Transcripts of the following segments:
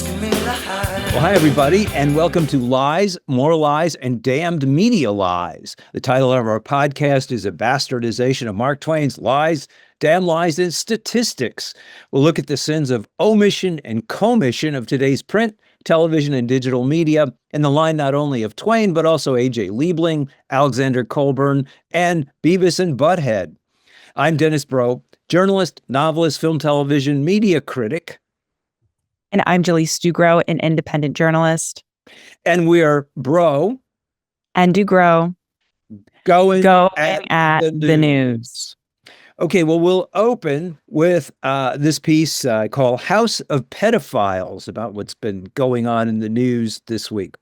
Well, hi, everybody, and welcome to Lies, More Lies, and Damned Media Lies. The title of our podcast is a bastardization of Mark Twain's Lies, Damn Lies, and Statistics. We'll look at the sins of omission and commission of today's print, television, and digital media, in the line not only of Twain, but also A.J. Liebling, Alexander Colburn, and Beavis and Butthead. I'm Dennis Bro, journalist, novelist, film, television, media critic. And I'm Jalyssa DuGro, an independent journalist. And we are Bro and DuGro going at the news. Okay, well, we'll open with this piece called House of Pedophiles, about what's been going on in the news this week.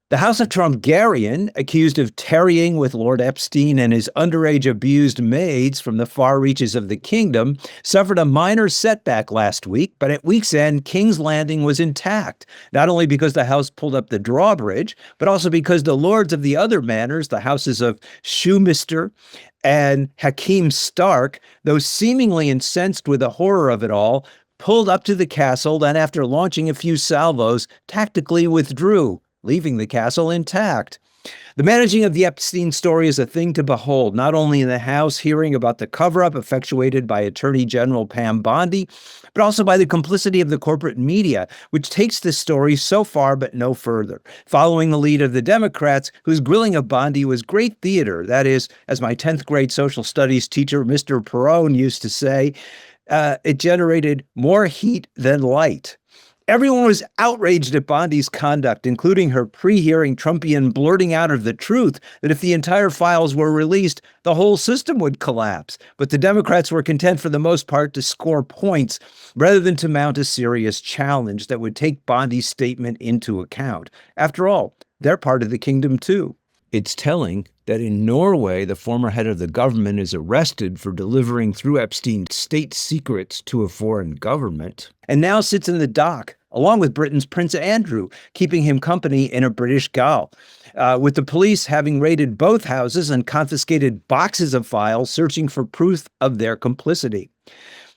The House of Trumgarian, accused of tarrying with Lord Epstein and his underage abused maids from the far reaches of the kingdom, suffered a minor setback last week, but at week's end, King's Landing was intact, not only because the House pulled up the drawbridge, but also because the lords of the other manors, the houses of Shoemister and Hakeem Stark, though seemingly incensed with the horror of it all, pulled up to the castle and, after launching a few salvos, tactically withdrew, leaving the castle intact. The managing of the Epstein story is a thing to behold, not only in the House hearing about the cover-up effectuated by Attorney General Pam Bondi, but also by the complicity of the corporate media, which takes this story so far but no further, following the lead of the Democrats, whose grilling of Bondi was great theater. That is, as my 10th grade social studies teacher, Mr. Perone, used to say, it generated more heat than light. Everyone was outraged at Bondi's conduct, including her pre-hearing Trumpian blurting out of the truth that if the entire files were released, the whole system would collapse. But the Democrats were content for the most part to score points rather than to mount a serious challenge that would take Bondi's statement into account. After all, they're part of the kingdom too. It's telling that in Norway, the former head of the government is arrested for delivering through Epstein state secrets to a foreign government, and now sits in the dock, along with Britain's Prince Andrew, keeping him company in a British gaol, with the police having raided both houses and confiscated boxes of files, searching for proof of their complicity.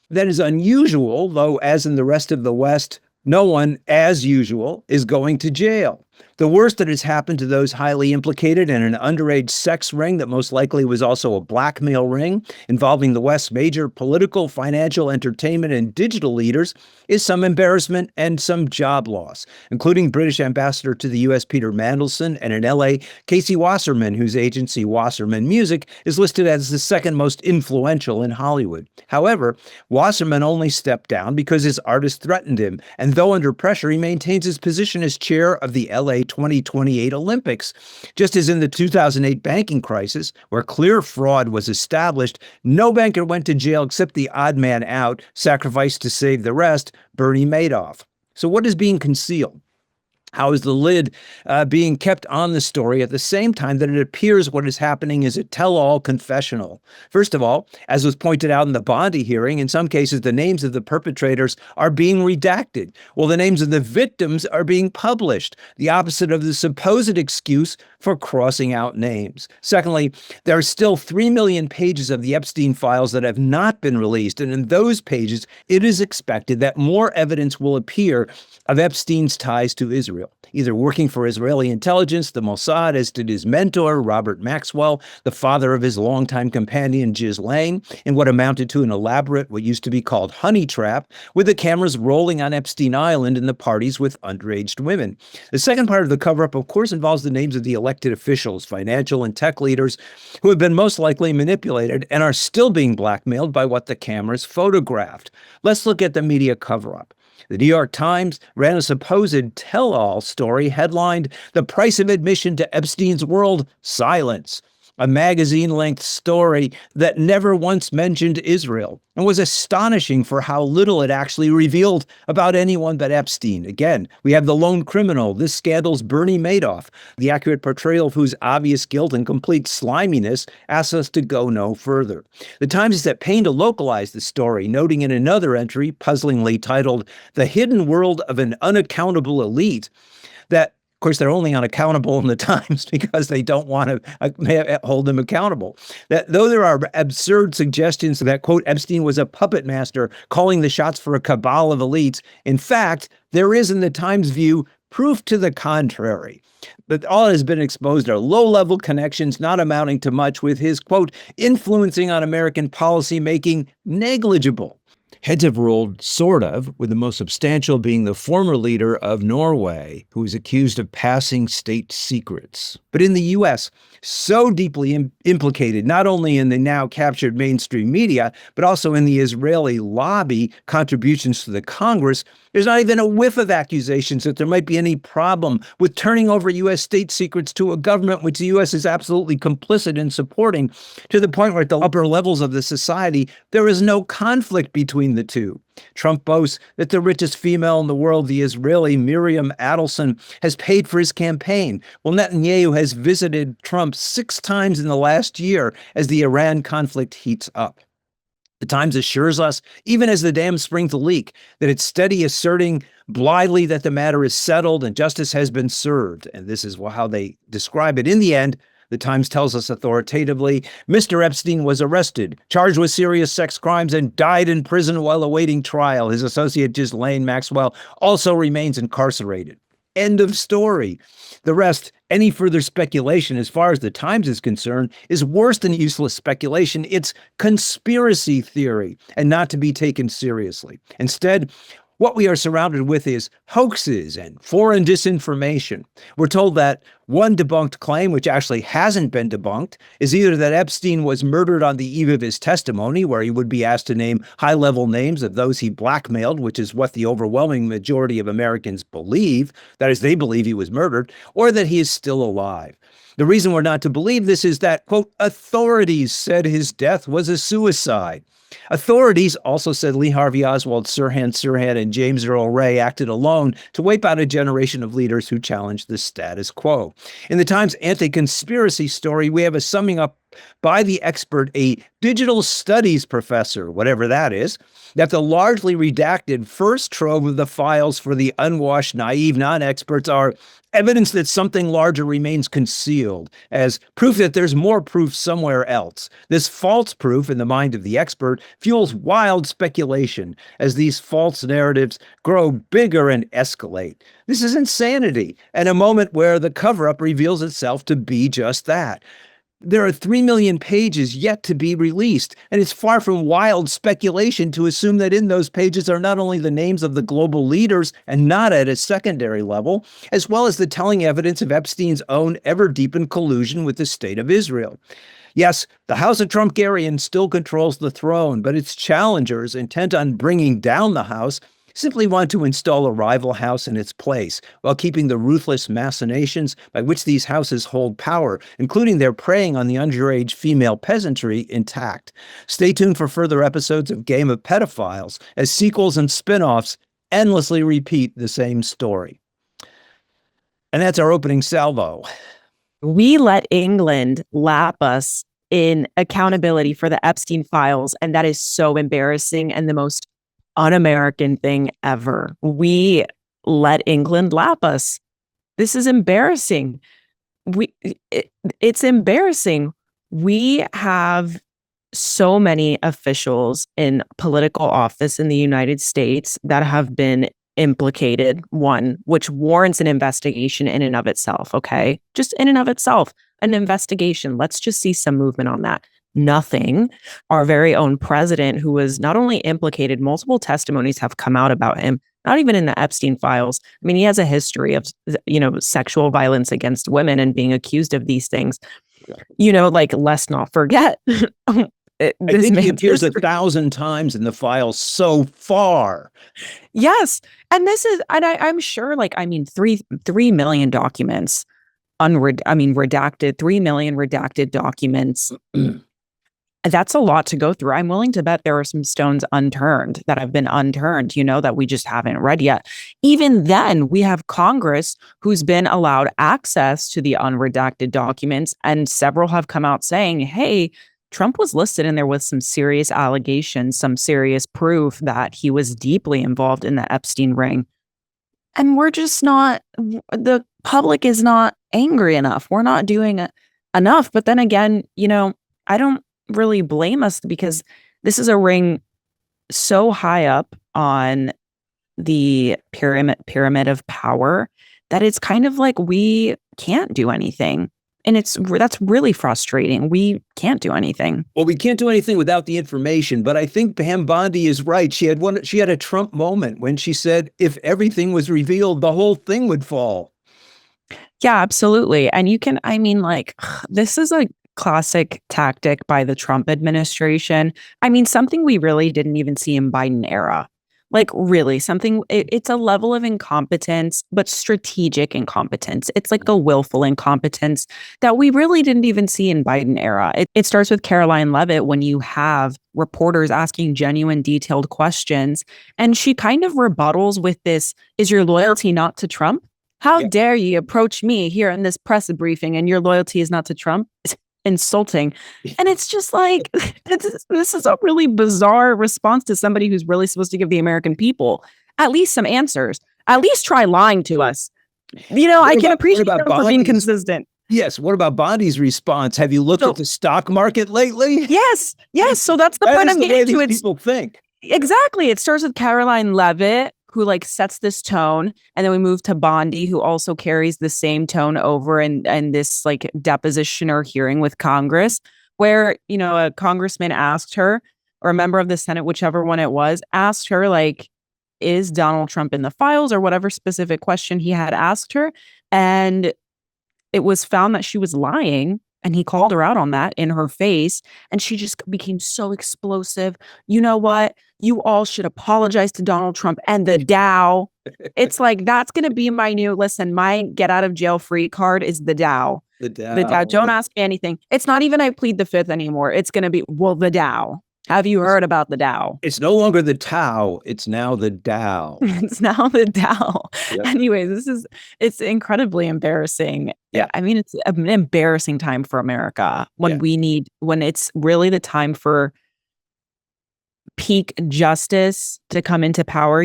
That is unusual, though, as in the rest of the West, no one, as usual, is going to jail. The worst that has happened to those highly implicated in an underage sex ring that most likely was also a blackmail ring involving the West's major political, financial, entertainment, and digital leaders is some embarrassment and some job loss, including British ambassador to the U.S. Peter Mandelson and in L.A. Casey Wasserman, whose agency Wasserman Music is listed as the second most influential in Hollywood. However, Wasserman only stepped down because his artist threatened him, and though under pressure, he maintains his position as chair of the L.A. 2028 Olympics. Just as in the 2008 banking crisis, where clear fraud was established, no banker went to jail except the odd man out, sacrificed to save the rest, Bernie Madoff. So what is being concealed? How is the lid being kept on the story at the same time that it appears what is happening is a tell-all confessional? First of all, as was pointed out in the Bondi hearing, in some cases the names of the perpetrators are being redacted, while the names of the victims are being published, the opposite of the supposed excuse for crossing out names. Secondly, there are still 3 million pages of the Epstein files that have not been released, and in those pages, it is expected that more evidence will appear of Epstein's ties to Israel, either working for Israeli intelligence, the Mossad, as did his mentor, Robert Maxwell, the father of his longtime companion, Ghislaine, in what amounted to an elaborate, what used to be called honey trap, with the cameras rolling on Epstein Island and the parties with underage women. The second part of the cover-up, of course, involves the names of the elected officials, financial and tech leaders, who have been most likely manipulated and are still being blackmailed by what the cameras photographed. Let's look at the media cover-up. The New York Times ran a supposed tell-all story headlined, "The Price of Admission to Epstein's World, Silence," a magazine-length story that never once mentioned Israel and was astonishing for how little it actually revealed about anyone but Epstein. Again, we have the lone criminal, this scandal's Bernie Madoff. The accurate portrayal of whose obvious guilt and complete sliminess asks us to go no further. The Times is at pain to localize the story, noting in another entry, puzzlingly titled, "The Hidden World of an Unaccountable Elite," that Of course, they're only unaccountable in the Times because they don't want to hold them accountable. That though there are absurd suggestions that, quote, Epstein was a puppet master calling the shots for a cabal of elites, in fact, there is, in the Times' view, proof to the contrary. But all has been exposed are low-level connections not amounting to much, with his, quote, influencing on American policy making negligible. Heads have ruled, sort of, with the most substantial being the former leader of Norway, who is accused of passing state secrets. But in the U.S., so deeply implicated not only in the now captured mainstream media, but also in the Israeli lobby contributions to the Congress, there's not even a whiff of accusations that there might be any problem with turning over U.S. state secrets to a government which the U.S. is absolutely complicit in supporting, to the point where at the upper levels of the society, there is no conflict between the two. Trump boasts that the richest female in the world, the Israeli Miriam Adelson, has paid for his campaign. Well, Netanyahu has visited Trump 6 times in the last year as the Iran conflict heats up. The Times assures us, even as the dam springs a leak, that it's steady asserting blithely that the matter is settled and justice has been served. And this is how they describe it. In the end, the Times tells us authoritatively, Mr. Epstein was arrested, charged with serious sex crimes, and died in prison while awaiting trial. His associate Ghislaine Maxwell also remains incarcerated. End of story. The rest, any further speculation, as far as the Times is concerned, is worse than useless speculation. It's conspiracy theory and not to be taken seriously. Instead, what we are surrounded with is hoaxes and foreign disinformation. We're told that one debunked claim, which actually hasn't been debunked, is either that Epstein was murdered on the eve of his testimony, where he would be asked to name high-level names of those he blackmailed, which is what the overwhelming majority of Americans believe, that is, they believe he was murdered, or that he is still alive. The reason we're not to believe this is that, quote, authorities said his death was a suicide. Authorities also said Lee Harvey Oswald, Sirhan Sirhan, and James Earl Ray acted alone to wipe out a generation of leaders who challenged the status quo. In the Times anti-conspiracy story, we have a summing up by the expert, a digital studies professor, whatever that is, that the largely redacted first trove of the files for the unwashed, naive non-experts are evidence that something larger remains concealed, as proof that there's more proof somewhere else. This false proof, in the mind of the expert, fuels wild speculation as these false narratives grow bigger and escalate. This is insanity, and a moment where the cover-up reveals itself to be just that. There are 3 million pages yet to be released, and it's far from wild speculation to assume that in those pages are not only the names of the global leaders, and not at a secondary level, as well as the telling evidence of Epstein's own ever-deepened collusion with the State of Israel. Yes, the House of Trumpgarian still controls the throne, but its challengers, intent on bringing down the House, simply want to install a rival house in its place, while keeping the ruthless machinations by which these houses hold power, including their preying on the underage female peasantry, intact. Stay tuned for further episodes of Game of Pedophiles, as sequels and spin-offs endlessly repeat the same story. And that's our opening salvo. We let England lap us in accountability for the Epstein files, and that is so embarrassing and the most un-American thing ever. We let England lap us. This is embarrassing. It's embarrassing. We have so many officials in political office in the United States that have been implicated, one, which warrants an investigation in and of itself, okay? Just in and of itself, an investigation. Let's just see some movement on that. Nothing. Our very own president, who was not only implicated, multiple testimonies have come out about him, not even in the Epstein files. I mean, he has a history of, sexual violence against women and being accused of these things. Like, let's not forget. I think he appears 1,000 times in the files so far. Yes. And this is, and I'm sure, 3 million documents, redacted, 3 million redacted documents. That's a lot to go through. I'm willing to bet there are some stones unturned that have been unturned, that we just haven't read yet. Even then, we have Congress who's been allowed access to the unredacted documents, and several have come out saying, hey, Trump was listed in there with some serious allegations, some serious proof that he was deeply involved in the Epstein ring. And we're just not, the public is not angry enough. We're not doing enough. But then again, I don't really blame us because this is a ring so high up on the pyramid of power that it's kind of like we can't do anything. And that's really frustrating. We can't do anything. Well, we can't do anything without the information, but I think Pam Bondi is right. She had a Trump moment when she said if everything was revealed, the whole thing would fall. Yeah, absolutely. And this is a classic tactic by the Trump administration. Something we really didn't even see in Biden era. Like really something, it's a level of incompetence, but strategic incompetence. It's like a willful incompetence that we really didn't even see in Biden era. It starts with Caroline Leavitt when you have reporters asking genuine, detailed questions. And she kind of rebuttals with this, is your loyalty not to Trump? How dare you approach me here in this press briefing and your loyalty is not to Trump? It's insulting. And it's just like, this is a really bizarre response to somebody who's really supposed to give the American people at least some answers. At least try lying to us. I can appreciate them for being consistent. Yes. What about Bondi's response? Have you looked at the stock market lately? Yes. So that's the point I'm getting to. People think. Exactly. It starts with Caroline Leavitt, who sets this tone. And then we move to Bondi, who also carries the same tone over in this deposition or hearing with Congress, where, a congressman asked her, or a member of the Senate, whichever one it was, asked her, is Donald Trump in the files, or whatever specific question he had asked her. And it was found that she was lying. And he called her out on that in her face. And she just became so explosive. You know what? You all should apologize to Donald Trump and the Dow. It's like, that's going to be my get out of jail free card is the Dow. The Dow. The Dow. Don't ask me anything. It's not even I plead the fifth anymore. It's going to be, the Dow. Have you heard about the Dow? It's no longer the Tao. It's now the Dow. It's now the Dow. Yep. Anyways, it's incredibly embarrassing. Yeah. It's an embarrassing time for America when when it's really the time for peak justice to come into power.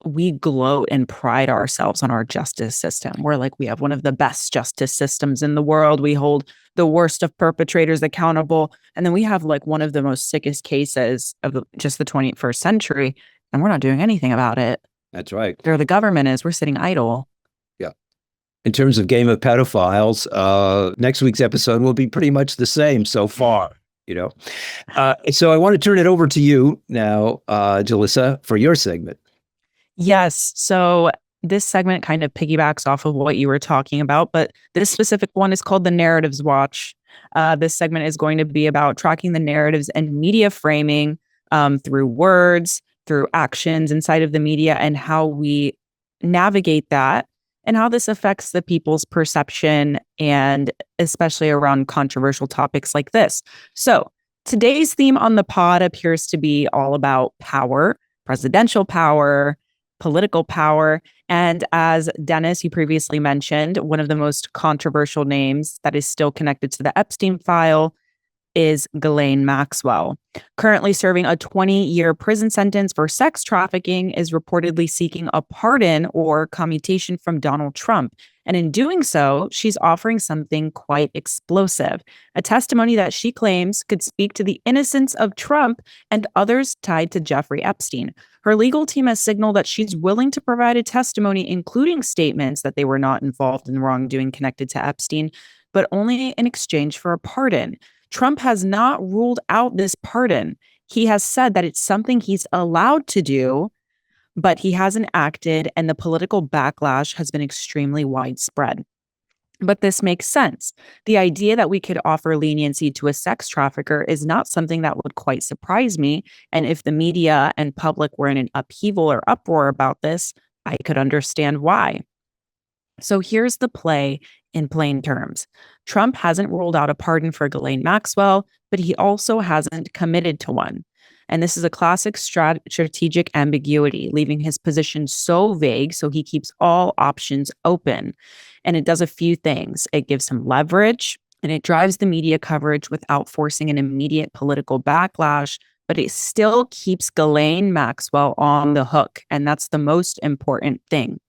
We gloat and pride ourselves on our justice system. We have one of the best justice systems in the world. We hold the worst of perpetrators accountable. And then we have one of the most sickest cases of just the 21st century. And we're not doing anything about it. That's right. There the government is. We're sitting idle. Yeah. In terms of Game of Pedophiles, next week's episode will be pretty much the same so far. So I want to turn it over to you now, Jalyssa, for your segment. Yes. So this segment kind of piggybacks off of what you were talking about, but this specific one is called the Narratives Watch. This segment is going to be about tracking the narratives and media framing through words, through actions inside of the media, and how we navigate that and how this affects the people's perception, and especially around controversial topics like this. So today's theme on the pod appears to be all about power, presidential power, political power. And as Dennis, you previously mentioned, one of the most controversial names that is still connected to the Epstein file is Ghislaine Maxwell. Currently serving a 20-year prison sentence for sex trafficking, is reportedly seeking a pardon or commutation from Donald Trump. And in doing so, she's offering something quite explosive, a testimony that she claims could speak to the innocence of Trump and others tied to Jeffrey Epstein. Her legal team has signaled that she's willing to provide a testimony, including statements that they were not involved in wrongdoing connected to Epstein, but only in exchange for a pardon. Trump has not ruled out this pardon. He has said that it's something he's allowed to do, but he hasn't acted, and the political backlash has been extremely widespread. But this makes sense. The idea that we could offer leniency to a sex trafficker is not something that would quite surprise me. And if the media and public were in an upheaval or uproar about this, I could understand why. So here's the play in plain terms. Trump hasn't ruled out a pardon for Ghislaine Maxwell, but he also hasn't committed to one. And this is a classic strategic ambiguity, leaving his position so vague so he keeps all options open. And it does a few things. It gives him leverage, and it drives the media coverage without forcing an immediate political backlash, but it still keeps Ghislaine Maxwell on the hook. And that's the most important thing.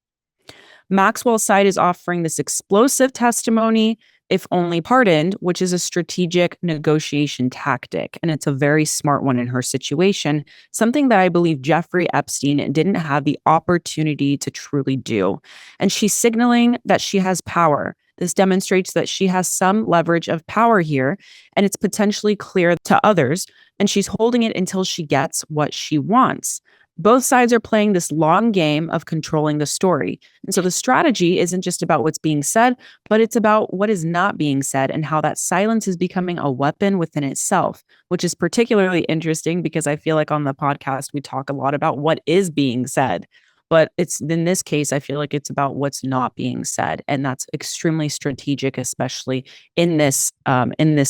Maxwell's side is offering this explosive testimony, if only pardoned, which is a strategic negotiation tactic. And it's a very smart one in her situation, something that I believe Jeffrey Epstein didn't have the opportunity to truly do. And she's signaling that she has power. This demonstrates that she has some leverage of power here, and it's potentially clear to others, and she's holding it until she gets what she wants. Both sides are playing this long game of controlling the story. And so the strategy isn't just about what's being said, but it's about what is not being said and how that silence is becoming a weapon within itself, which is particularly interesting because I feel like on the podcast, we talk a lot about what is being said. But it's in this case, I feel like it's about what's not being said. And that's extremely strategic, especially in this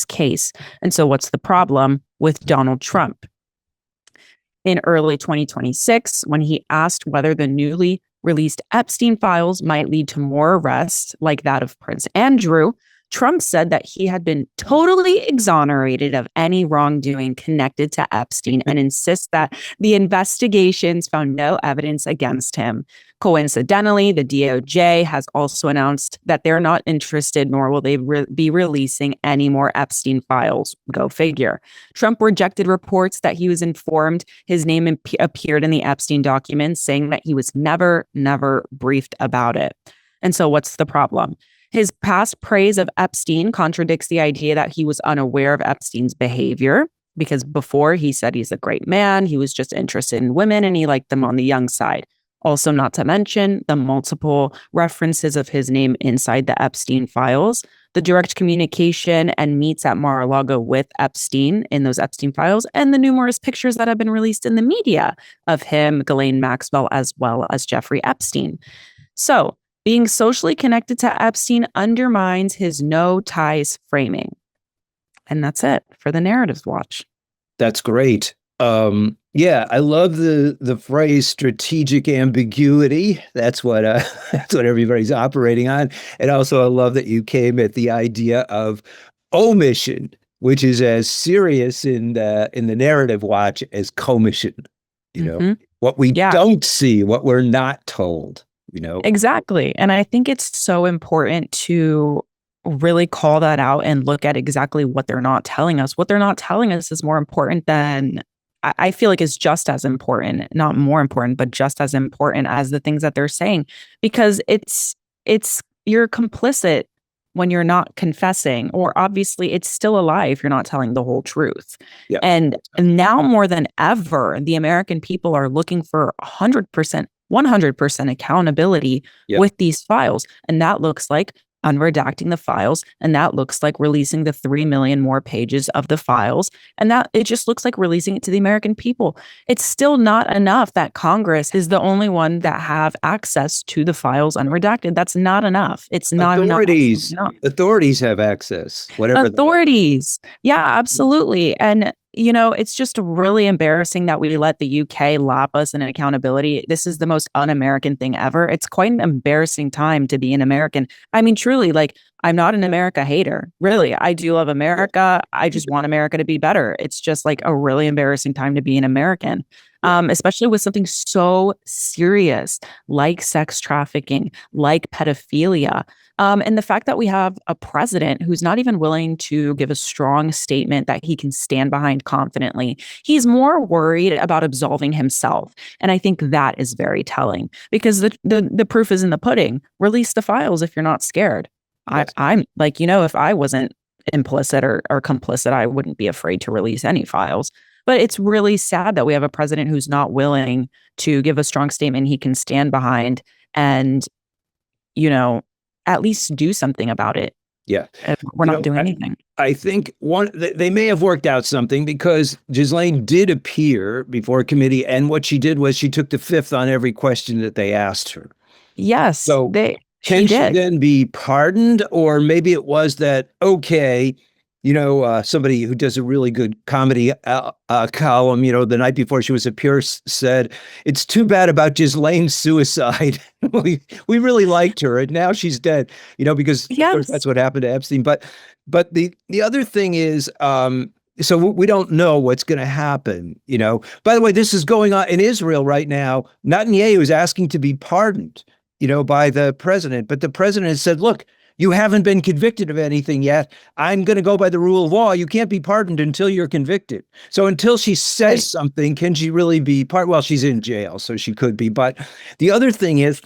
case. And so what's the problem with Donald Trump? In early 2026, when he asked whether the newly released Epstein files might lead to more arrests like that of Prince Andrew, Trump said that he had been totally exonerated of any wrongdoing connected to Epstein and insists that the investigations found no evidence against him. Coincidentally, the DOJ has also announced that they're not interested, nor will they be releasing any more Epstein files. Go figure. Trump rejected reports that he was informed his name appeared in the Epstein documents, saying that he was never briefed about it. And so what's the problem? His past praise of Epstein contradicts the idea that he was unaware of Epstein's behavior, because before he said he's a great man, he was just interested in women and he liked them on the young side. Also, not to mention the multiple references of his name inside the Epstein files, the direct communication and meets at Mar-a-Lago with Epstein in those Epstein files, and the numerous pictures that have been released in the media of him, Ghislaine Maxwell, as well as Jeffrey Epstein. So, being socially connected to Epstein undermines his no ties framing. And that's it for the Narratives Watch. That's great. Yeah, I love the phrase strategic ambiguity. That's what that's what everybody's operating on. And also I love that you came at the idea of omission, which is as serious in the Narrative Watch as commission. You know, what we don't see, what we're not told. Exactly. And I think it's so important to really call that out and look at exactly what they're not telling us. What they're not telling us is more important than, I feel like is just as important, not more important, but just as important as the things that they're saying, because it's you're complicit when you're not confessing, or obviously it's still a lie if you're not telling the whole truth. Yeah. And now more than ever, the American people are looking for 100% accountability with these files. And that looks like unredacting the files. And that looks like releasing the 3 million more pages of the files. And that it just looks like releasing it to the American people. It's still not enough that Congress is the only one that have access to the files unredacted. That's not enough. It's not enough. Authorities have access. Whatever. Authorities. Yeah, absolutely. And it's just really embarrassing that we let the UK lap us in accountability. This is the most un-American thing ever. It's quite an embarrassing time to be an American. I mean, truly, like, I'm not an America hater. Really, I do love America. I just want America to be better. It's just like a really embarrassing time to be an American, especially with something so serious like sex trafficking, like pedophilia. And the fact that we have a president who's not even willing to give a strong statement that he can stand behind confidently. He's more worried about absolving himself. And I think that is very telling, because the proof is in the pudding. Release the files if you're not scared. Yes. I'm like, if I wasn't implicit or complicit, I wouldn't be afraid to release any files. But it's really sad that we have a president who's not willing to give a strong statement he can stand behind and, at least do something about it. Yeah. We're not doing anything. I think they may have worked out something, because Ghislaine did appear before a committee, and what she did was she took the fifth on every question that they asked her. Yes. So can she then be pardoned? Or maybe it was that, okay, somebody who does a really good comedy column, the night before she was at Pierce said, it's too bad about Ghislaine's suicide. we really liked her, and now she's dead, because of course that's what happened to Epstein. But the other thing is, so we don't know what's going to happen, By the way, this is going on in Israel right now. Netanyahu is asking to be pardoned. by the president. But the president said, look, you haven't been convicted of anything yet. I'm going to go by the rule of law. You can't be pardoned until you're convicted. So until she says something, can she really be Well, she's in jail, so she could be. But the other thing is,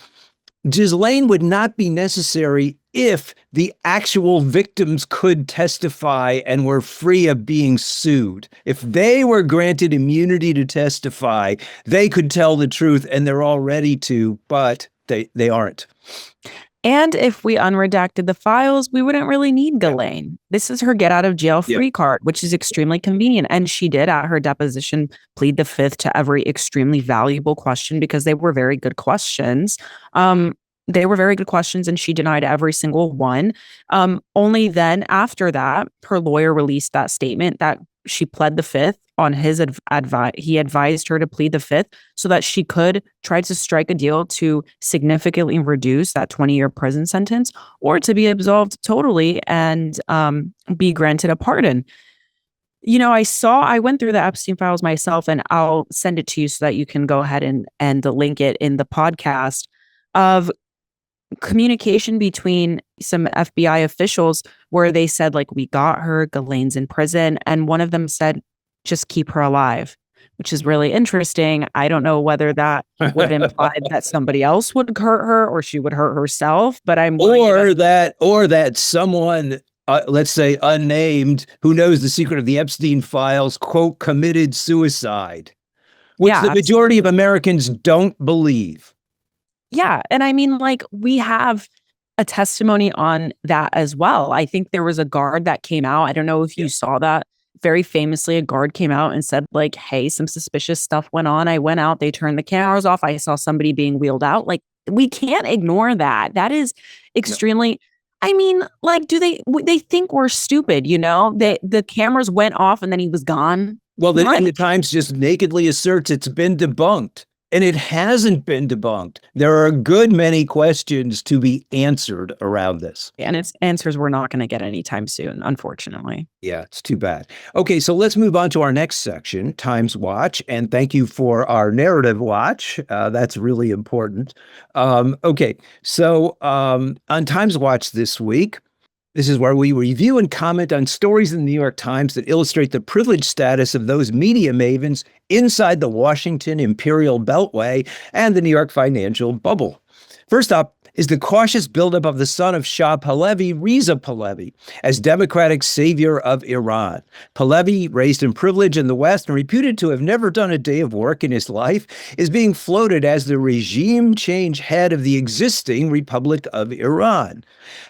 Ghislaine would not be necessary if the actual victims could testify and were free of being sued. If they were granted immunity to testify, they could tell the truth, and they're all ready to, but they aren't. And if we unredacted the files, we wouldn't really need Ghislaine. This is her get out of jail free card, which is extremely convenient. And she did at her deposition plead the fifth to every extremely valuable question because they were very good questions. They were very good questions, and she denied every single one. Only then after that, her lawyer released that statement that she pled the fifth on his advice. He advised her to plead the fifth so that she could try to strike a deal to significantly reduce that 20-year prison sentence, or to be absolved totally and be granted a pardon. I went through the Epstein files myself, and I'll send it to you so that you can go ahead and link it in the podcast, of communication between some FBI officials where they said, like, we got her, Ghislaine's in prison. And one of them said, just keep her alive, which is really interesting. I don't know whether that would imply that somebody else would hurt her or she would hurt herself, but or that someone, let's say unnamed, who knows the secret of the Epstein files, quote, committed suicide, which the majority of Americans don't believe. Yeah. And I mean, like, we have a testimony on that as well. I think there was a guard that came out. I don't know if you saw that. Very famously, a guard came out and said, like, hey, some suspicious stuff went on. I went out, they turned the cameras off. I saw somebody being wheeled out. Like, we can't ignore that. That is extremely, I mean, like, they think we're stupid, the cameras went off and then he was gone. Well, the Times just nakedly asserts it's been debunked. And it hasn't been debunked. There are a good many questions to be answered around this. And its answers we're not going to get anytime soon, unfortunately. Yeah, it's too bad. Okay, so let's move on to our next section, Times Watch. And thank you for our narrative watch. That's really important. Okay, so on Times Watch this week, this is where we review and comment on stories in the New York Times that illustrate the privileged status of those media mavens inside the Washington Imperial Beltway and the New York financial bubble. First up is the cautious buildup of the son of Shah Pahlavi, Reza Pahlavi, as democratic savior of Iran. Pahlavi, raised in privilege in the West and reputed to have never done a day of work in his life, is being floated as the regime change head of the existing Republic of Iran.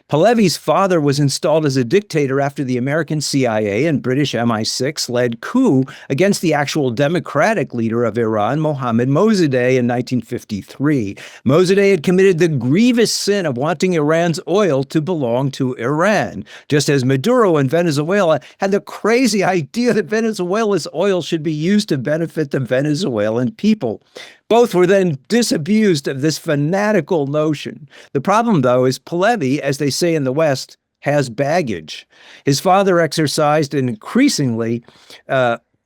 Pahlavi's father was installed as a dictator after the American CIA and British MI6 led coup against the actual democratic leader of Iran, Mohammad Mosaddegh, in 1953. Mosaddegh had committed the grievous sin of wanting Iran's oil to belong to Iran, just as Maduro in Venezuela had the crazy idea that Venezuela's oil should be used to benefit the Venezuelan people. Both were then disabused of this fanatical notion. The problem, though, is Pahlavi, as they say in the West, has baggage. His father exercised an increasingly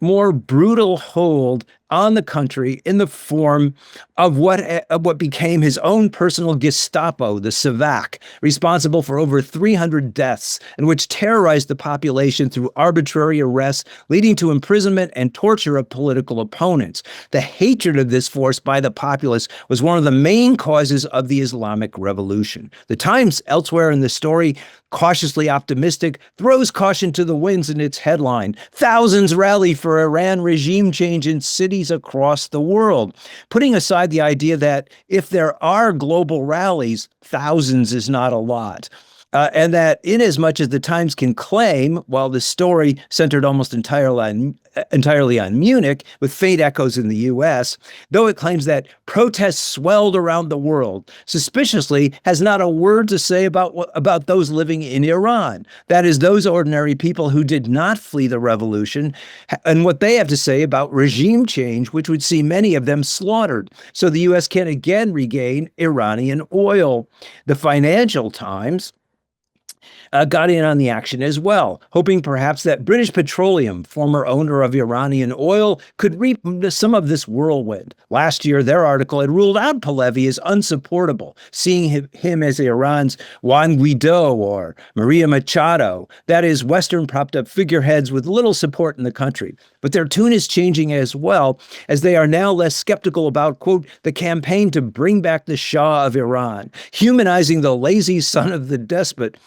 more brutal hold on the country in the form of what became his own personal Gestapo, the Savak, responsible for over 300 deaths, and which terrorized the population through arbitrary arrests, leading to imprisonment and torture of political opponents. The hatred of this force by the populace was one of the main causes of the Islamic Revolution. The Times, elsewhere in the story, cautiously optimistic, throws caution to the winds in its headline. Thousands rally for Iran regime change in cities across the world, putting aside the idea that if there are global rallies, thousands is not a lot. And that inasmuch as the Times can claim, while the story centered almost entirely on Munich, with faint echoes in the U.S., though it claims that protests swelled around the world, suspiciously has not a word to say about those living in Iran. That is, those ordinary people who did not flee the revolution, and what they have to say about regime change, which would see many of them slaughtered. So the U.S. can again regain Iranian oil. The Financial Times got in on the action as well, hoping perhaps that British Petroleum, former owner of Iranian oil, could reap some of this whirlwind. Last year, their article had ruled out Pahlavi as unsupportable, seeing him as Iran's Juan Guaido or Maria Machado, that is, Western propped-up figureheads with little support in the country. But their tune is changing as well, as they are now less skeptical about, quote, the campaign to bring back the Shah of Iran, humanizing the lazy son of the despot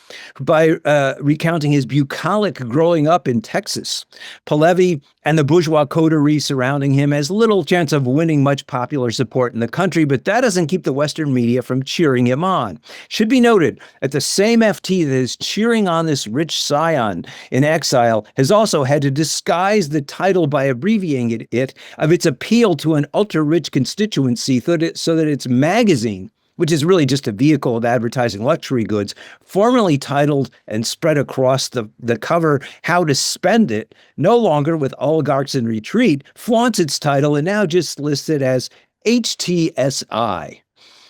by recounting his bucolic growing up in Texas. Pahlavi and the bourgeois coterie surrounding him has little chance of winning much popular support in the country, but that doesn't keep the Western media from cheering him on. Should be noted that the same FT that is cheering on this rich scion in exile has also had to disguise the title by abbreviating it of its appeal to an ultra-rich constituency so that its magazine, which is really just a vehicle of advertising luxury goods, formerly titled and spread across the cover, How to Spend It, no longer with oligarchs in retreat, flaunts its title and now just lists it as HTSI,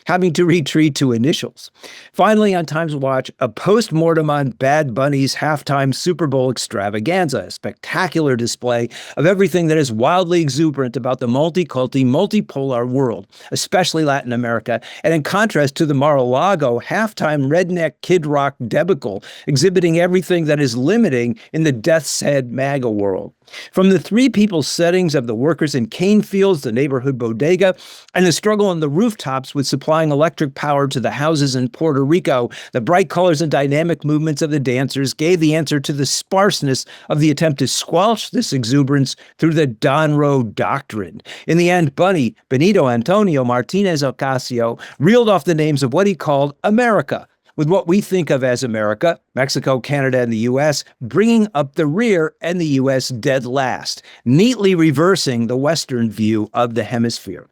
having to retreat to initials. Finally, on Times Watch, a post-mortem on Bad Bunny's halftime Super Bowl extravaganza, a spectacular display of everything that is wildly exuberant about the multiculti, multipolar world, especially Latin America, and in contrast to the Mar-a-Lago halftime redneck kid rock debacle, exhibiting everything that is limiting in the death's head MAGA world. From the three people settings of the workers in cane fields, the neighborhood bodega, and the struggle on the rooftops with supplying electric power to the houses in Puerto Rico, the bright colors and dynamic movements of the dancers gave the answer to the sparseness of the attempt to squelch this exuberance through the Donroe Doctrine. In the end, Bunny, Benito Antonio Martinez Ocasio, reeled off the names of what he called America, with what we think of as America, Mexico, Canada, and the U.S., bringing up the rear and the U.S. dead last, neatly reversing the Western view of the hemisphere.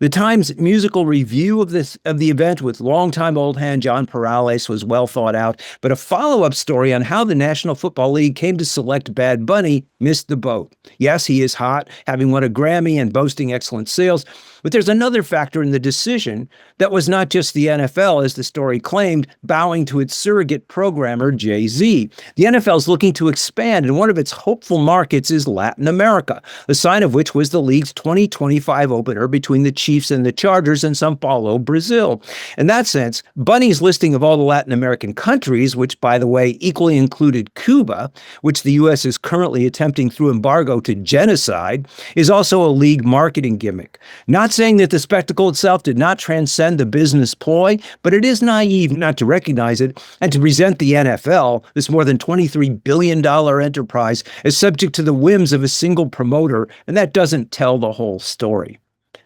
The Times musical review of the event with longtime old hand John Perales was well thought out, but a follow-up story on how the National Football League came to select Bad Bunny missed the boat. Yes, he is hot, having won a Grammy and boasting excellent sales, but there's another factor in the decision that was not just the NFL, as the story claimed, bowing to its surrogate programmer, Jay-Z. The NFL is looking to expand, and one of its hopeful markets is Latin America, the sign of which was the league's 2025 opener between the Chiefs and the Chargers in São Paulo, Brazil. In that sense, Bunny's listing of all the Latin American countries, which, by the way, equally included Cuba, which the U.S. is currently attempting through embargo to genocide, is also a league marketing gimmick. Not saying that the spectacle itself did not transcend the business ploy, but it is naive not to recognize it and to present the NFL, this more than $23 billion enterprise, as subject to the whims of a single promoter, and that doesn't tell the whole story.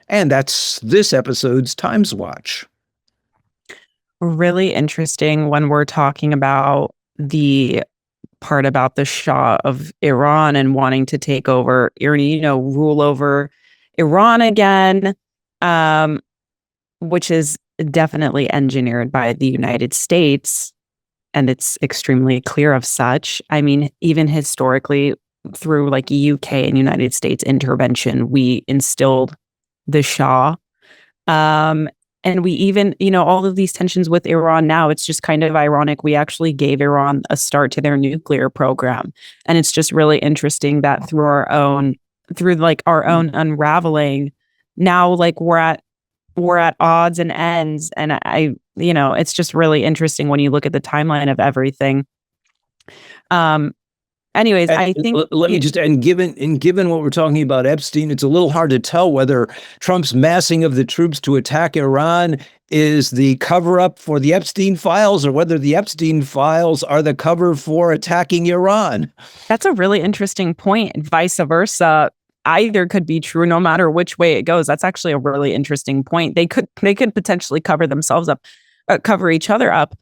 And that's this episode's Times Watch. Really interesting when we're talking about the part about the Shah of Iran and wanting to take over, rule over Iran again, which is definitely engineered by the United States, and it's extremely clear of such. I mean, even historically, through like UK and United States intervention, we instilled the Shah. And we even, all of these tensions with Iran now, it's just kind of ironic. We actually gave Iran a start to their nuclear program. And it's just really interesting that through our own unraveling, now like we're at odds and ends. And it's just really interesting when you look at the timeline of everything. Anyways, I think given what we're talking about Epstein, it's a little hard to tell whether Trump's massing of the troops to attack Iran is the cover up for the Epstein files or whether the Epstein files are the cover for attacking Iran. That's a really interesting point. And vice versa. Either could be true no matter which way it goes. That's actually a really interesting point. They could potentially cover themselves up, cover each other up.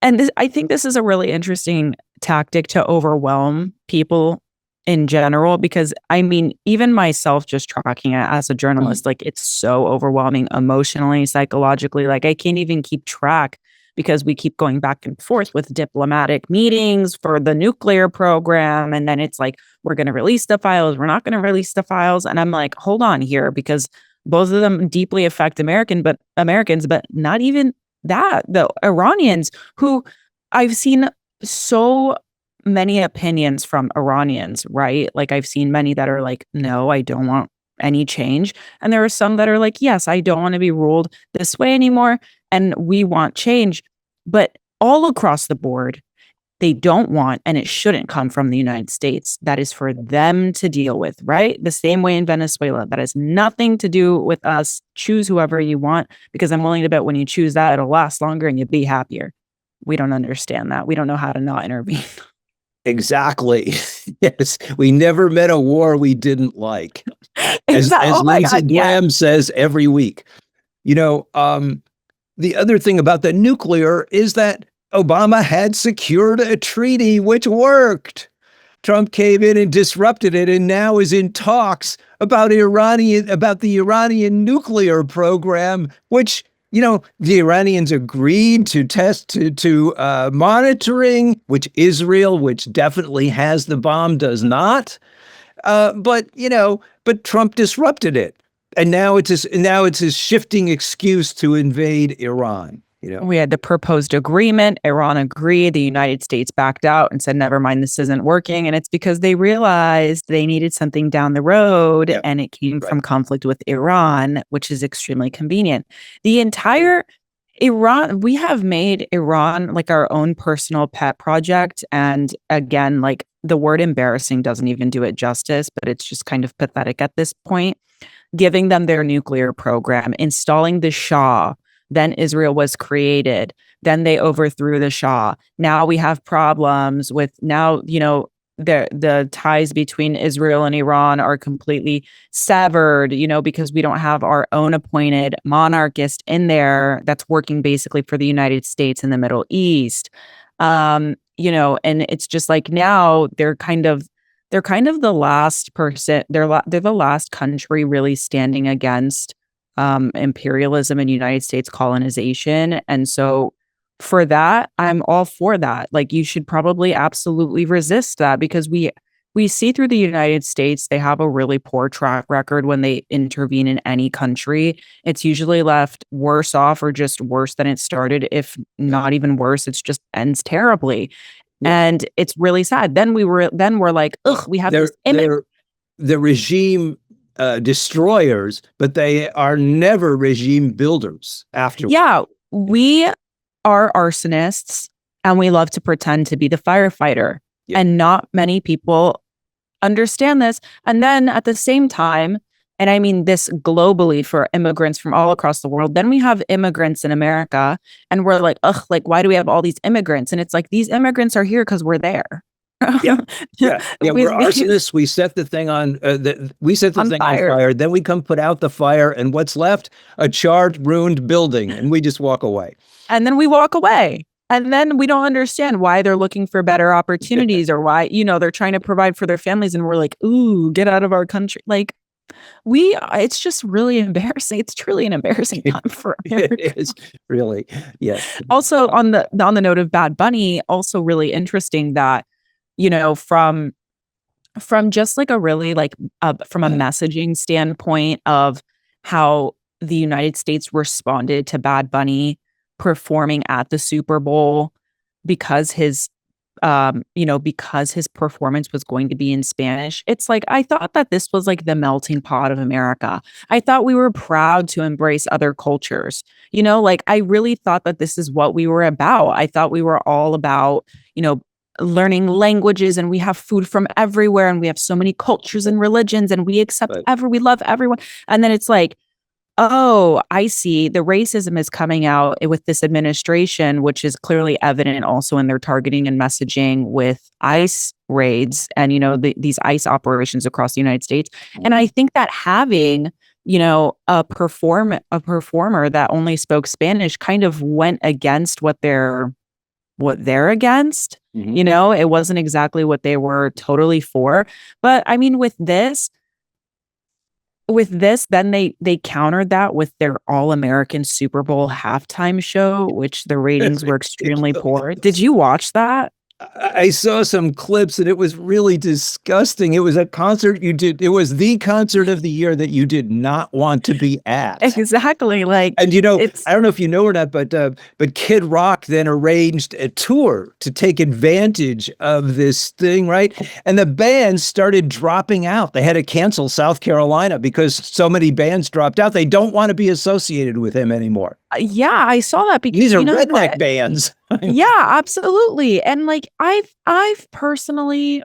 And I think this is a really interesting tactic to overwhelm people in general, because I mean, even myself just tracking it as a journalist, like it's so overwhelming emotionally, psychologically, like I can't even keep track because we keep going back and forth with diplomatic meetings for the nuclear program. And then it's like, we're going to release the files. We're not going to release the files. And I'm like, hold on here, because both of them deeply affect Americans, but not even that. The Iranians, who I've seen so many opinions from Iranians, right? Like I've seen many that are like, no, I don't want any change. And there are some that are like, yes, I don't want to be ruled this way anymore. And we want change. But all across the board, they don't want, and it shouldn't come from the United States. That is for them to deal with, right? The same way in Venezuela. That has nothing to do with us. Choose whoever you want, because I'm willing to bet when you choose that, it'll last longer and you'll be happier. We don't understand that. We don't know how to not intervene. Exactly. Yes. We never met a war we didn't like. As Oh my Lindsey God, yeah. Graham says every week. You know, the other thing about the nuclear is that Obama had secured a treaty which worked. Trump came in and disrupted it, and now is in talks about the Iranian nuclear program, which, you know, the Iranians agreed to test to monitoring, which Israel, which definitely has the bomb, does not. But Trump disrupted it, and now it's his shifting excuse to invade Iran. We had the proposed agreement. Iran agreed. The United States backed out and said, never mind, this isn't working. And it's because they realized they needed something down the road. Yep. And it came from conflict with Iran, which is extremely convenient. The entire Iran, we have made Iran like our own personal pet project. And again, like the word embarrassing doesn't even do it justice, but it's just kind of pathetic at this point. Giving them their nuclear program, installing the Shah. Then Israel was created. Then they overthrew the Shah. Now we have problems with the ties between Israel and Iran are completely severed, because we don't have our own appointed monarchist in there that's working basically for the United States in the Middle East. And it's just like now they're kind of the last person. They're the last country really standing against imperialism and United States colonization. And so for that, I'm all for that. Like you should probably absolutely resist that, because we see through the United States, they have a really poor track record when they intervene in any country. It's usually left worse off or just worse than it started. If not even worse, it's just ends terribly. Yeah. And it's really sad. Then we're like, ugh, we have this image. The regime destroyers, but they are never regime builders afterwards. Yeah, we are arsonists and we love to pretend to be the firefighter. Yep. And not many people understand this. And then at the same time, and I mean this globally for immigrants from all across the world, then we have immigrants in America and we're like, ugh, like, why do we have all these immigrants? And it's like, these immigrants are here because we're there. Yeah. We're arsonists. We set the thing on. We set the thing on fire. Then we come put out the fire, and what's left? A charred, ruined building, and we just walk away. And then we walk away, and then we don't understand why they're looking for better opportunities, or why they're trying to provide for their families, and we're like, ooh, get out of our country, like. It's just really embarrassing. It's truly an embarrassing time for America. It is really, yes. Also, on the note of Bad Bunny, also really interesting that. From just like a really like from a messaging standpoint of how the United States responded to Bad Bunny performing at the Super Bowl because his performance was going to be in Spanish. It's like, I thought that this was like the melting pot of America. I thought we were proud to embrace other cultures. Like I really thought that this is what we were about. I thought we were all about, learning languages, and we have food from everywhere, and we have so many cultures and religions, and we accept we love everyone. And then it's like, oh, I see. The racism is coming out with this administration, which is clearly evident also in their targeting and messaging with ICE raids and, these ICE operations across the United States. And I think that having, a performer that only spoke Spanish kind of went against what they're against. Mm-hmm. It wasn't exactly what they were totally for. But I mean, with this, then they countered that with their All-American Super Bowl halftime show, which the ratings were extremely poor. Did you watch that? I saw some clips and it was really disgusting. It was a concert you did. It was the concert of the year that you did not want to be at. Exactly. Like, And you know, it's I don't know if you know or not, but Kid Rock then arranged a tour to take advantage of this thing, right? And the bands started dropping out. They had to cancel South Carolina because so many bands dropped out. They don't want to be associated with him anymore. yeah, I saw that because These are you know redneck what? bands. Yeah, absolutely. And like I've personally,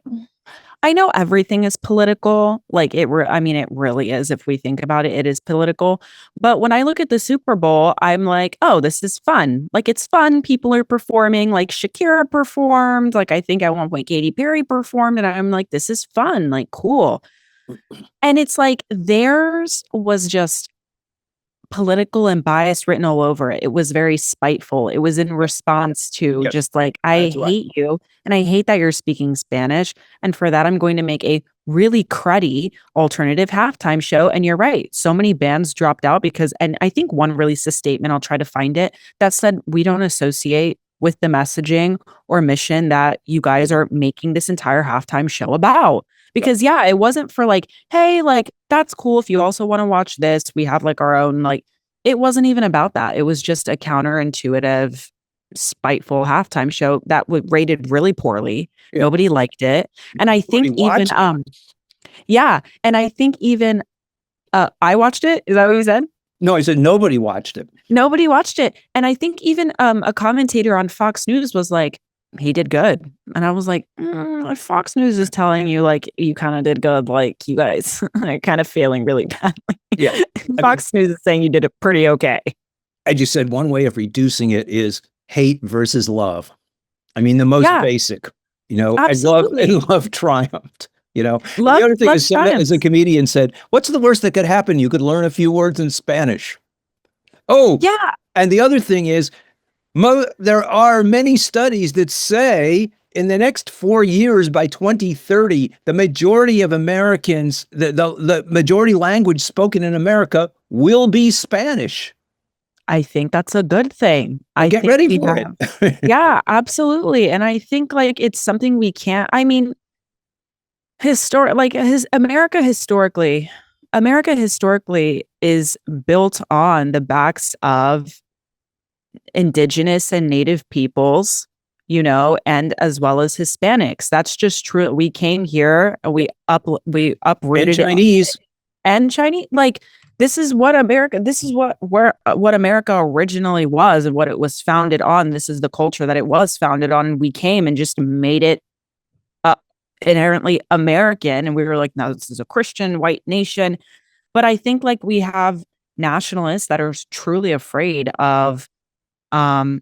I know everything is political. Like I mean, it really is. If we think about it, it is political. But when I look at the Super Bowl, I'm like, oh, this is fun. Like it's fun. People are performing. Like Shakira performed. Like I think at one point Katy Perry performed, and I'm like, this is fun. Like cool. And it's like theirs was just political and bias written all over it. It was very spiteful. It was in response to Yep, just like, I that's right. hate you and I hate that you're speaking Spanish. And for that, I'm going to make a really cruddy alternative halftime show. And you're right. So many bands dropped out because, and I think one released a statement, I'll try to find it, that said, we don't associate with the messaging or mission that you guys are making this entire halftime show about. Because yeah, it wasn't for like, hey, like that's cool if you also want to watch this. We have like our own like it wasn't even about that. It was just a counterintuitive, spiteful halftime show that was rated really poorly. Yeah. Nobody liked it. And I think Nobody even watched it. yeah, and I think even I watched it. Is that what you said? No, I said nobody watched it. Nobody watched it. And I think even a commentator on Fox News was like, he did good. And I was like, if Fox News is telling you like you kind of did good, like you guys are kind of failing really badly. Yeah. Fox News is saying you did it pretty okay. I just said one way of reducing it is hate versus love. I mean, the most basic, you know, Absolutely. and love triumphed. You know, Love, the other thing love is, as a comedian said, what's the worst that could happen? You could learn a few words in Spanish. Oh, yeah. And the other thing is, there are many studies that say in the next 4 years, by 2030, the majority of Americans, the majority language spoken in America will be Spanish. I think that's a good thing. Get ready for it. Yeah, absolutely. And I think like it's something we can't, I mean, America historically is built on the backs of indigenous and native peoples, you know, and as well as Hispanics. That's just true. We came here, we uprooted and Chinese. And Chinese. Like this is what America America originally was and what it was founded on. This is the culture that it was founded on. And we came and just made it inherently American. And we were like, no, this is a Christian white nation. But I think like we have nationalists that are truly afraid of that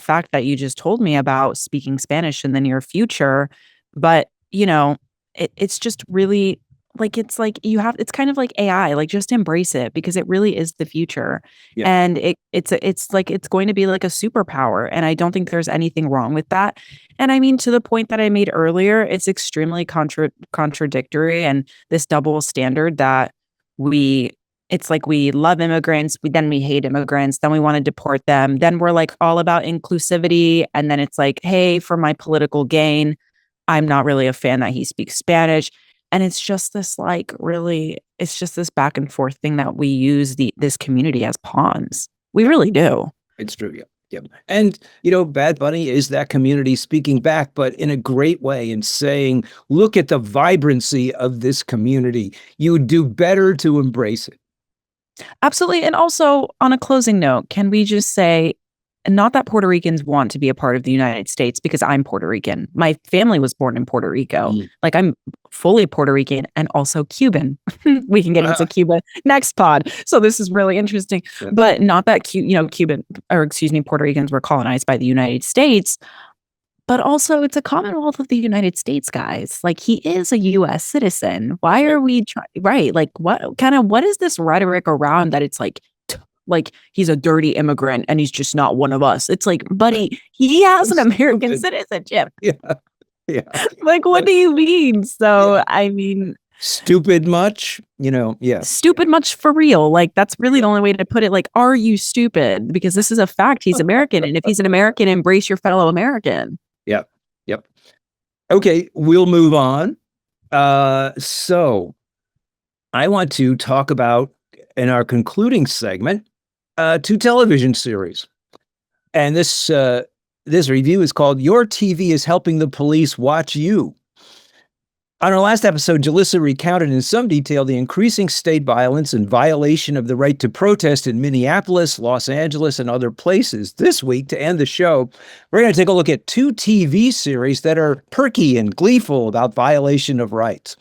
fact that you just told me about speaking Spanish in the near future. But, you know, it's just really like, it's kind of like AI, like just embrace it because it really is the future. Yeah. And it's like, it's going to be like a superpower. And I don't think there's anything wrong with that. And I mean, to the point that I made earlier, it's extremely contradictory and this double standard that it's like we love immigrants, then we hate immigrants, then we want to deport them. Then we're like all about inclusivity. And then it's like, hey, for my political gain, I'm not really a fan that he speaks Spanish. And it's just this like really, it's just this back and forth thing that we use this community as pawns. We really do. It's true. Yeah. Yeah. And, you know, Bad Bunny is that community speaking back, but in a great way and saying, look at the vibrancy of this community. You would do better to embrace it. Absolutely. And also on a closing note, can we just say, not that Puerto Ricans want to be a part of the United States because I'm Puerto Rican. My family was born in Puerto Rico. Like I'm fully Puerto Rican and also Cuban. We can get into Cuba next pod. So this is really interesting. Yeah. But not that Puerto Ricans were colonized by the United States. But also it's a Commonwealth of the United States, guys. Like he is a US citizen. Why are we right? Like what is this rhetoric around that it's like he's a dirty immigrant and he's just not one of us. It's like, buddy, he has an American citizenship. Yeah. Yeah. Like, what do you mean? So, yeah. I mean, Stupid much, yeah. Stupid much for real. Like, that's really the only way to put it. Like, are you stupid? Because this is a fact. He's American. And if he's an American, embrace your fellow American. Yep. Yep. Okay, we'll move on. So I want to talk about, in our concluding segment, 2 television series. And this review is called Your TV is Helping the Police Watch You. On our last episode, Jalyssa recounted in some detail the increasing state violence and violation of the right to protest in Minneapolis, Los Angeles, and other places. This week, to end the show, we're going to take a look at 2 TV series that are perky and gleeful about violation of rights.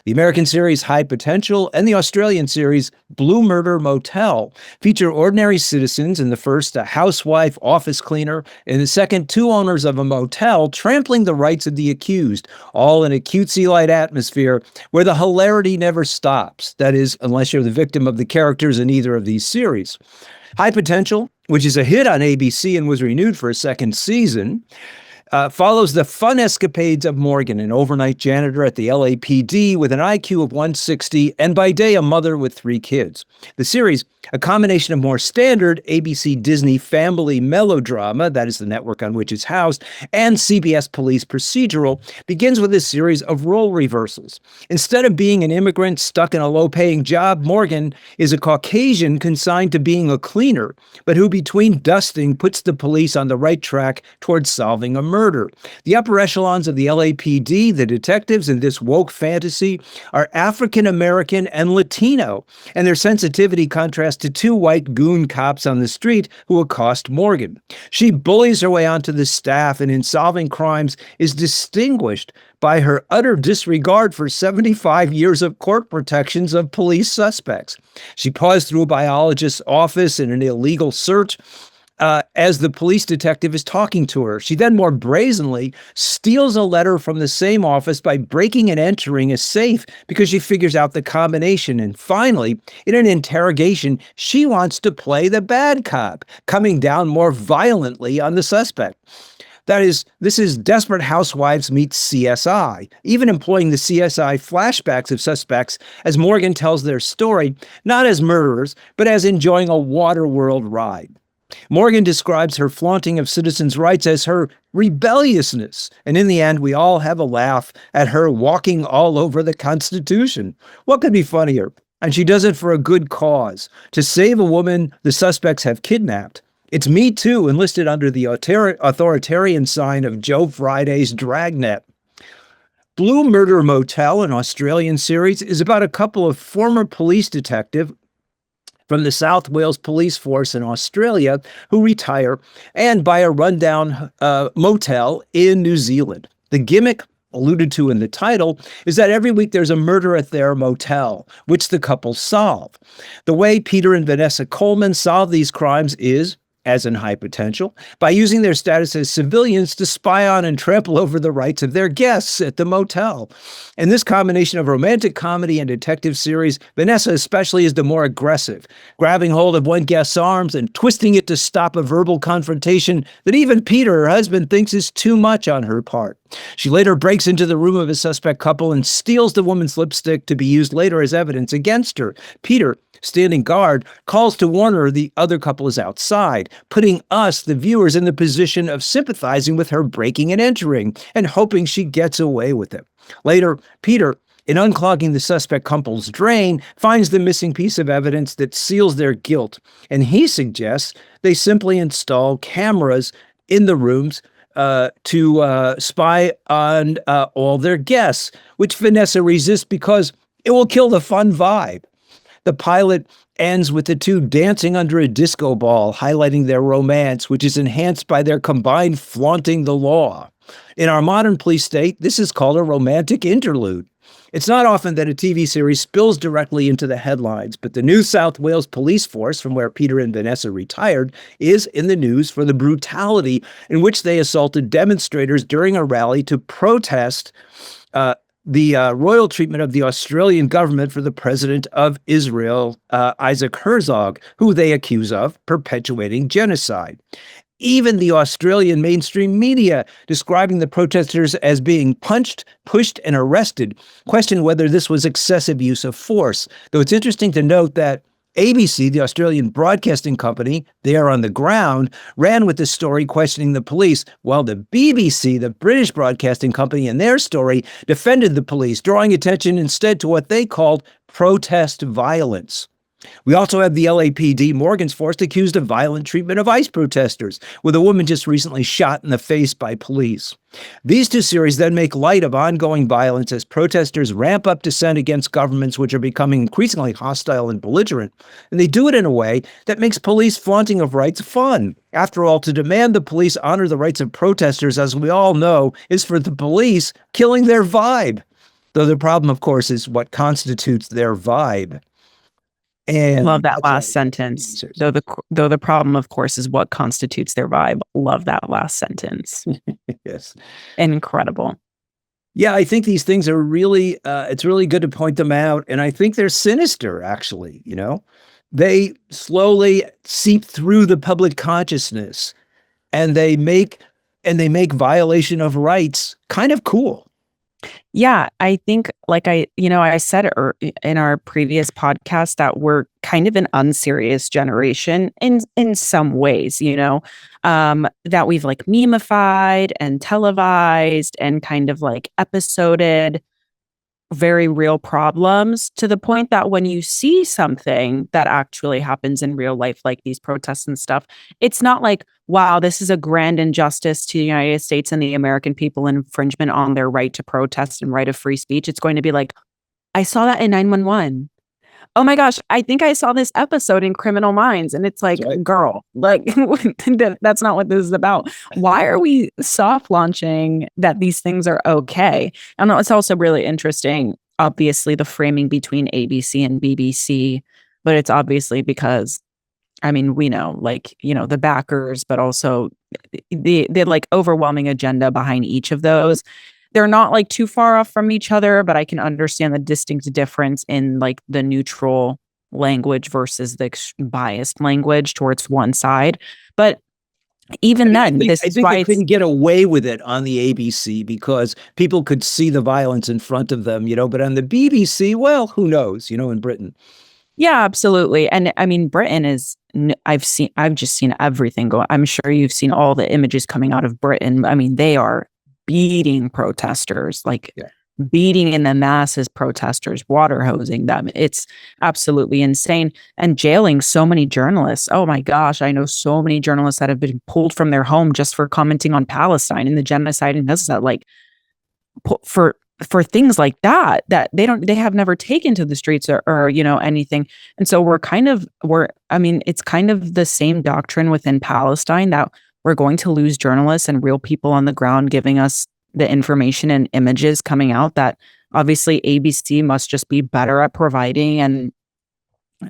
The American series High Potential and the Australian series Blue Murder Motel feature ordinary citizens. In the first, a housewife, office cleaner. In the second, 2 owners of a motel trampling the rights of the accused, all in a cutesy-light atmosphere where the hilarity never stops. That is, unless you're the victim of the characters in either of these series. High Potential, which is a hit on ABC and was renewed for a second season, follows the fun escapades of Morgan, an overnight janitor at the LAPD with an IQ of 160 and by day a mother with 3 kids. The series, a combination of more standard ABC Disney family melodrama, that is the network on which it's housed, and CBS police procedural, begins with a series of role reversals. Instead of being an immigrant stuck in a low-paying job, Morgan is a Caucasian consigned to being a cleaner, but who between dusting puts the police on the right track towards solving a murder. The upper echelons of the LAPD, the detectives in this woke fantasy, are African American and Latino, and their sensitivity contrasts to 2 white goon cops on the street who accost Morgan. She bullies her way onto the staff and in solving crimes is distinguished by her utter disregard for 75 years of court protections of police suspects. She paused through a biologist's office in an illegal search as the police detective is talking to her. She then more brazenly steals a letter from the same office by breaking and entering a safe because she figures out the combination. And finally, in an interrogation, she wants to play the bad cop, coming down more violently on the suspect. That is, this is Desperate Housewives meets CSI, even employing the CSI flashbacks of suspects as Morgan tells their story, not as murderers, but as enjoying a Waterworld ride. Morgan describes her flaunting of citizens' rights as her rebelliousness, and in the end, we all have a laugh at her walking all over the Constitution. What could be funnier? And she does it for a good cause, to save a woman the suspects have kidnapped. It's Me Too, enlisted under the authoritarian sign of Joe Friday's Dragnet. Blue Murder Motel, an Australian series, is about a couple of former police detectives from the South Wales Police Force in Australia who retire and buy a rundown motel in New Zealand. The gimmick, alluded to in the title, is that every week there's a murder at their motel, which the couple solve. The way Peter and Vanessa Coleman solve these crimes is, as in High Potential, by using their status as civilians to spy on and trample over the rights of their guests at the motel. In this combination of romantic comedy and detective series, Vanessa especially is the more aggressive, grabbing hold of one guest's arms and twisting it to stop a verbal confrontation that even Peter, her husband, thinks is too much on her part. She later breaks into the room of a suspect couple and steals the woman's lipstick to be used later as evidence against her. Peter, standing guard, calls to warn her the other couple is outside, putting us, the viewers, in the position of sympathizing with her breaking and entering and hoping she gets away with it. Later, Peter, in unclogging the suspect couple's drain, finds the missing piece of evidence that seals their guilt, and he suggests they simply install cameras in the rooms to spy on all their guests, which Vanessa resists because it will kill the fun vibe. The pilot ends with the 2 dancing under a disco ball, highlighting their romance, which is enhanced by their combined flaunting the law. In our modern police state, this is called a romantic interlude. It's not often that a TV series spills directly into the headlines, but the New South Wales Police Force, from where Peter and Vanessa retired, is in the news for the brutality in which they assaulted demonstrators during a rally to protest the royal treatment of the Australian government for the president of Israel, Isaac Herzog, who they accuse of perpetuating genocide. Even the Australian mainstream media, describing the protesters as being punched, pushed, and arrested, questioned whether this was excessive use of force. Though it's interesting to note that ABC, the Australian broadcasting company, there on the ground, ran with this story questioning the police, while the BBC, the British broadcasting company, in their story defended the police, drawing attention instead to what they called protest violence. We also have the LAPD Morgan's Force accused of violent treatment of ICE protesters, with a woman just recently shot in the face by police. These two series then make light of ongoing violence as protesters ramp up dissent against governments which are becoming increasingly hostile and belligerent. And they do it in a way that makes police flaunting of rights fun. After all, to demand the police honor the rights of protesters, as we all know, is for the police killing their vibe. Though the problem, of course, is what constitutes their vibe. And love that last sentence. Though the problem, of course, is what constitutes their vibe. Love that last sentence. Yes. Incredible. Yeah, I think these things are really, it's really good to point them out. And I think they're sinister, actually, you know? They slowly seep through the public consciousness, and they make violation of rights kind of cool. Yeah, I think I said in our previous podcast that we're kind of an unserious generation in some ways, that we've like memeified and televised and kind of like episoded very real problems to the point that when you see something that actually happens in real life, like these protests and stuff, it's not like, wow, this is a grand injustice to the United States and the American people, and infringement on their right to protest and right of free speech. It's going to be like, I saw that in 911. Oh my gosh, I think I saw this episode in Criminal Minds. And it's like, right. Girl, like that's not what this is about. Why are we soft launching that these things are okay? I know it's also really interesting, obviously, the framing between ABC and BBC, but it's obviously because, I mean, we know, the backers, but also the like overwhelming agenda behind each of those. They're not like too far off from each other, but I can understand the distinct difference in like the neutral language versus the biased language towards one side. But even then, I think they couldn't get away with it on the ABC because people could see the violence in front of them, but on the BBC, well, who knows, in Britain. Yeah, absolutely. And I mean, Britain is, I've just seen everything go. I'm sure you've seen all the images coming out of Britain. I mean, they are beating protesters, beating in the masses protesters, water hosing them. It's absolutely insane. And jailing so many journalists. Oh my gosh, I know so many journalists that have been pulled from their home just for commenting on Palestine and the genocide and Gaza, for things like that they have never taken to the streets or anything. And so it's kind of the same doctrine within Palestine that we're going to lose journalists and real people on the ground giving us the information and images coming out that obviously ABC must just be better at providing and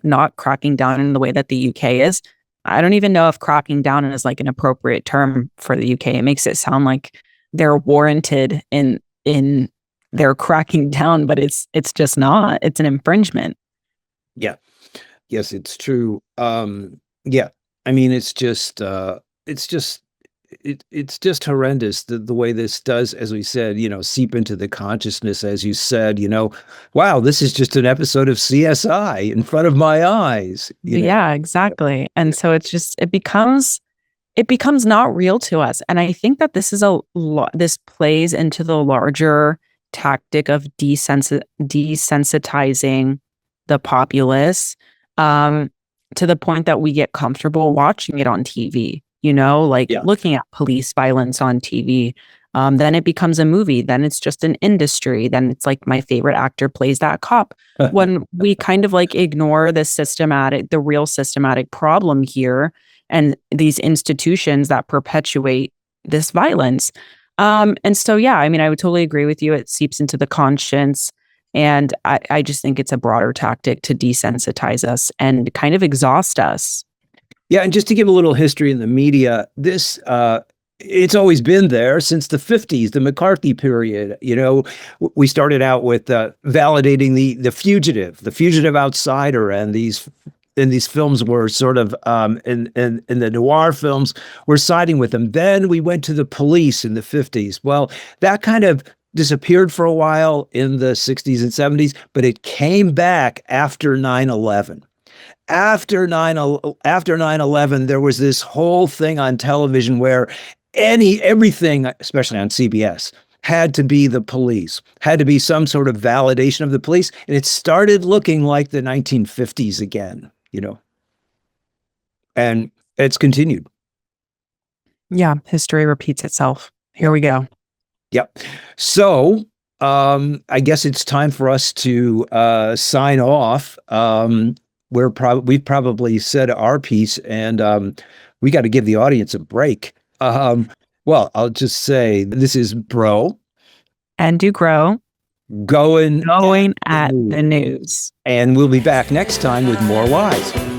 not cracking down in the way that the UK is. I don't even know if cracking down is like an appropriate term for the UK. It makes it sound like they're warranted in their cracking down, but it's just not. It's an infringement. Yeah. Yes, it's true. Yeah. I mean, it's just horrendous the way this does, as we said, seep into the consciousness, as you said, wow, this is just an episode of CSI in front of my eyes. Yeah, exactly. And so it becomes not real to us. And I think that this is this plays into the larger tactic of desensitizing the populace, to the point that we get comfortable watching it on TV, looking at police violence on TV. Then it becomes a movie. Then it's just an industry. Then it's like my favorite actor plays that cop. When we kind of like ignore the real systematic problem here and these institutions that perpetuate this violence. And so, yeah, I mean, I would totally agree with you. It seeps into the conscience. And I just think it's a broader tactic to desensitize us and kind of exhaust us. Yeah, and just to give a little history in the media, this it's always been there since the 50s, the McCarthy period. We started out with validating the fugitive outsider, and these in these films were sort of in the noir films were siding with them. Then we went to the police in the 50s. Well, that kind of disappeared for a while in the 60s and 70s, but it came back after 9/11. After 9/11, there was this whole thing on television where everything, especially on CBS, had to be the police, had to be some sort of validation of the police. And it started looking like the 1950s again, and it's continued. Yeah, history repeats itself. Here we go. Yep. So I guess it's time for us to sign off. We've probably said our piece, and we got to give the audience a break. Well, I'll just say this is Bro And DuGro Goin at the news. And we'll be back next time with more lies.